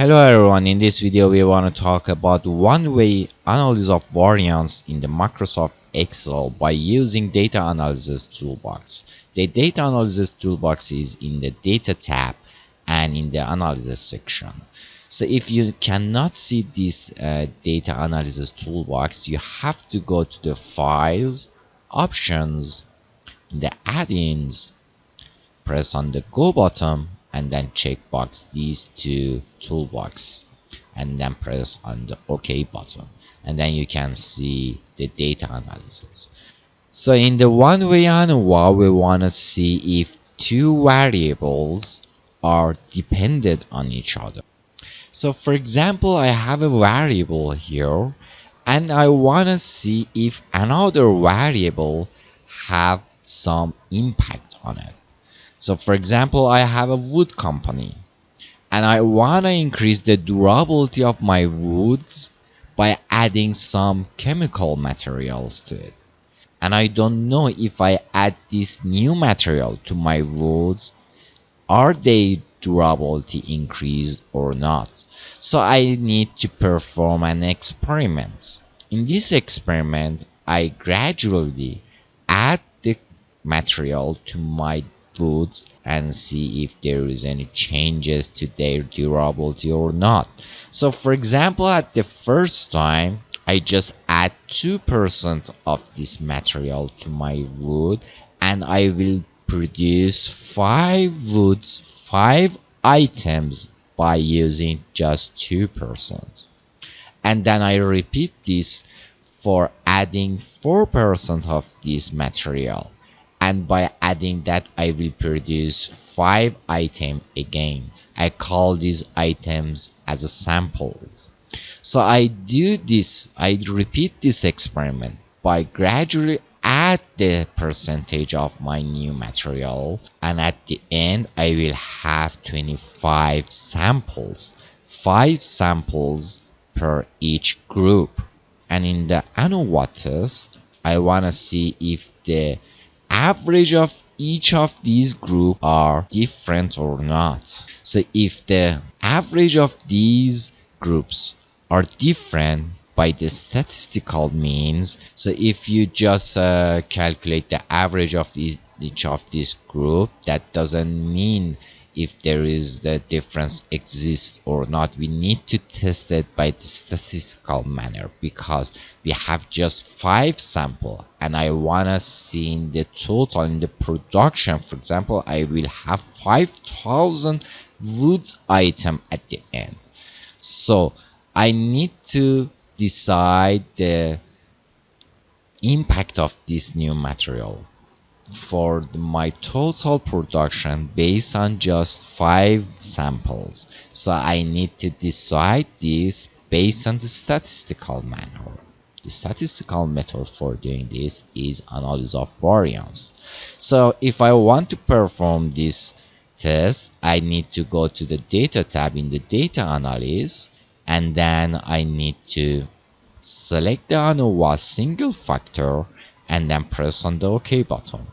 Hello everyone, in this video we want to talk about one-way analysis of variance in the Microsoft Excel by using data analysis toolbox. The data analysis toolbox is in the data tab and in the analysis section. So if you cannot see this data analysis toolbox, you have to go to the files, options, in the add-ins, press on the go button and then checkbox these two toolbox and then press on the OK button, and then you can see the data analysis. So in the one-way ANOVA, we want to see if two variables are dependent on each other. So for example, I have a variable here and I want to see if another variable have some impact on it. So for example, I have a wood company and I want to increase the durability of my woods by adding some chemical materials to it. And I don't know if I add this new material to my woods, are they durability increased or not? So I need to perform an experiment. In this experiment, I gradually add the material to my woods and see if there is any changes to their durability or not. So for example, at the first time I just add 2% of this material to my wood and I will produce 5 woods, 5 items by using just 2%. And then I repeat this for adding 4% of this material, and by adding that I will produce 5 items again. I call these items as samples. So I do this, I repeat this experiment by gradually add the percentage of my new material, and at the end I will have 25 samples, 5 samples per each group. And in the ANOVA test, I want to see if the average of each of these groups are different or not. So if the average of these groups are different by the statistical means, so if you just calculate the average of each of these group, that doesn't mean if there is the difference exists or not. We need to test it by the statistical manner because we have just 5 samples and I want to see in the total, in the production, for example, I will have 5,000 wood item at the end. So I need to decide the impact of this new material for my total production based on just 5 samples. So I need to decide this based on the statistical manner. The statistical method for doing this is analysis of variance. So if I want to perform this test, I need to go to the data tab in the data analysis, and then I need to select the ANOVA single factor and then press on the OK button.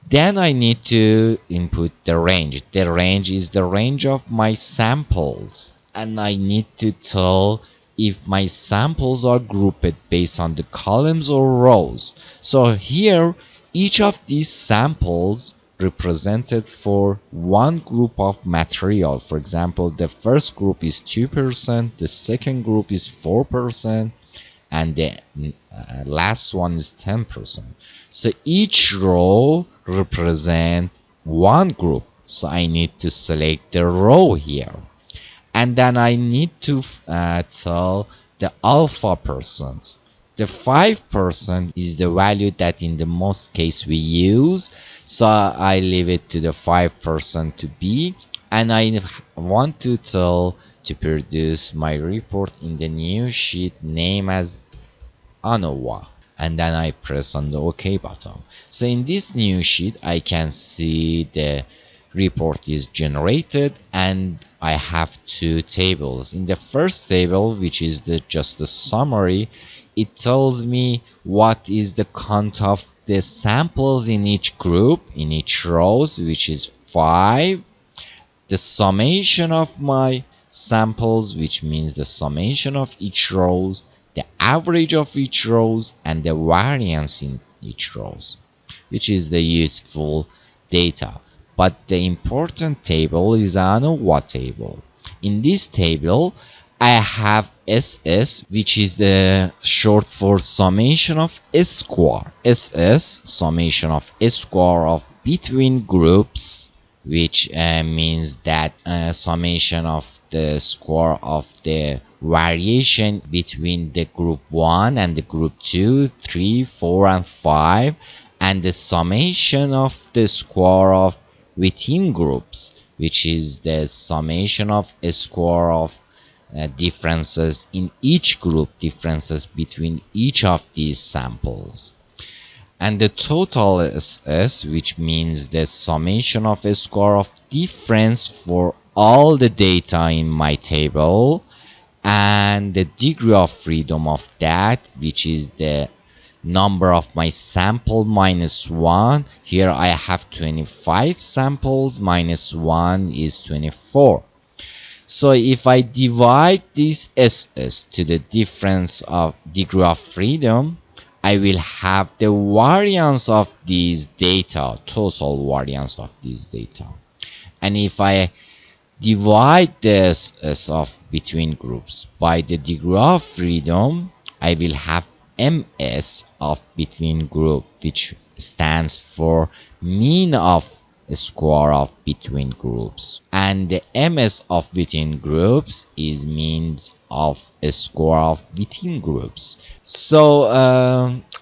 Then I need to input the range. The range is the range of my samples, and I need to tell if my samples are grouped based on the columns or rows. So here each of these samples represented for one group of material. For example, the first group is 2%, the second group is 4%, and the last one is 10%. So each row represents one group, so I need to select the row here, and then I need to tell the alpha percent. The 5% is the value that in the most case we use, so I leave it to the 5% to be, and I want to tell to produce my report in the new sheet name as ANOVA, and then I press on the OK button. So in this new sheet I can see the report is generated and I have 2 tables. In the first table, which is just the summary, it tells me what is the count of the samples in each group, in each rows, which is 5, the summation of my samples, which means the summation of each rows, the average of each rows, and the variance in each rows, which is the useful data. But the important table is ANOVA table. In this table, I have SS, which is the short for summation of S square. SS, summation of S square of between groups, which means that summation of the score of the variation between the group 1 and the group 2, 3, 4, and 5, and the summation of the score of within groups, which is the summation of a score of differences in each group, differences between each of these samples. And the total SS, which means the summation of a score of difference for all the data in my table, and the degree of freedom of that, which is the number of my sample minus 1. Here I have 25 samples, minus 1 is 24. So if I divide this SS to the difference of degree of freedom, I will have the variance of these data, total variance of these data. And if I divide this SS of between groups by the degree of freedom, I will have MS of between group, which stands for mean of square of between groups, and the MS of between groups is means of a square of within groups. So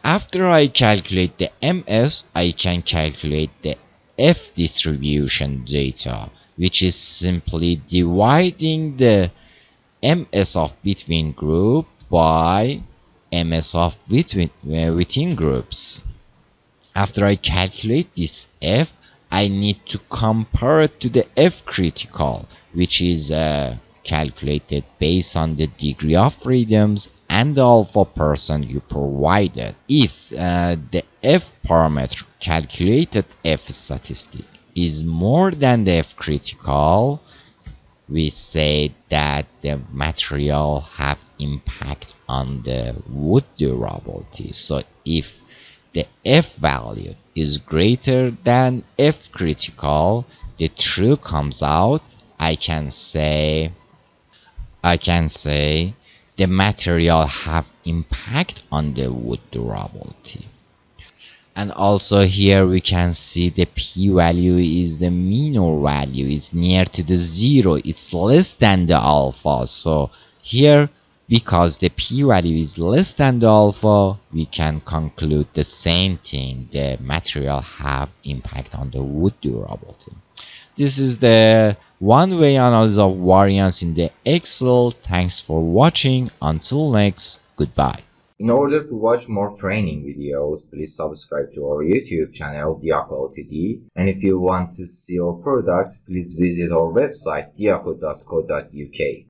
after I calculate the MS, I can calculate the F distribution data, which is simply dividing the MS of between group by MS of within groups. After I calculate this F, I need to compare it to the F critical, which is calculated based on the degree of freedoms and the alpha percent you provided. If the F parameter calculated F statistic is more than the F critical, we say that the material have impact on the wood durability. So if the F value is greater than F critical, the true comes out. I can say the material have impact on the wood durability. And also here we can see the p-value is the minor value, it's near to the 0, it's less than the alpha. So here, because the p-value is less than the alpha, we can conclude the same thing, the material have impact on the wood durability. This is the one-way analysis of variance in the Excel. Thanks for watching. Until next, goodbye. In order to watch more training videos, please subscribe to our YouTube channel, Diako Ltd. And if you want to see our products, please visit our website, diako.co.uk.